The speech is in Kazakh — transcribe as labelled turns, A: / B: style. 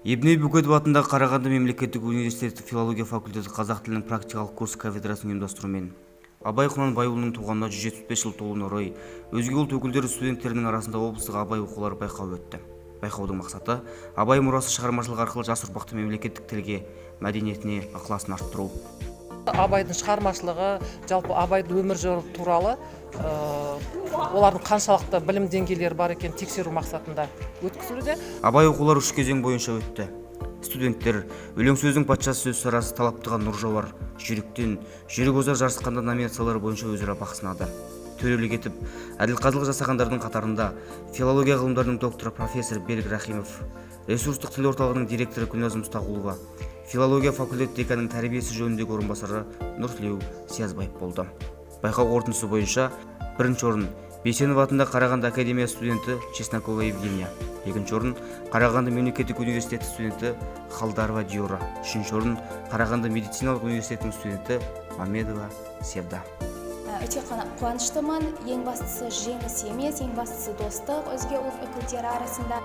A: Бөкетов атындағы Қарағанды мемлекеттік университетінің филология факультеті қазақ тілінің практикалық курсы кафедрасының ұйымдастыруымен Абай Құнанбайұлының туғанына 175 жыл толуына орай өзге ұлт өкілдері студенттерінің арасында облыстық Абай оқулары байқауы өтті. Байқаудың мақсаты Абай мұрасы шығармашылығы арқылы жас ұрпақты мемлекеттік тілге, мәдениетіне ықыласын арттыру.
B: Абайдың шығармашылығы, жалпы Абайдың өмір жолы туралы олардың қаншалықты білім деңгейлері бар екен тексеру мақсатында өткізілуде.
A: Абай оқулары 3 кезең бойынша өтті. Студенттер өлең сөздің патшасы сөз сарасы талаптыға нұр жауар, жүректен жүрек озар жарысқанда номинациялары бойынша өзара бақ сынады. Төрелік етіп, әділқазылық жасағандардың қатарында филология ғылымдарының докторы профессор Берік Рахимов, ресурстық тіл орталығының директоры Күназым Мұстағұлова, филология факультет деканының тәрбиесі жөніндегі орынбасары Нұртілеу Сиязбаев болды. Байқау қорытындысы бойынша бірінші орын Бейсенов атындағы Қарағанды академия студенті Чеснокова Евгения, екінші орын Қарағанды мемлекеттік университеті студенті Халдарова Диора, үшінші орын Қарағанды медициналық университетінің студенті Мамедова Севда.
C: Өте қуаныштымын. Ең бастысы жеңіс емес, ең бастысы достық, өзге ұлт өкілдері арасында.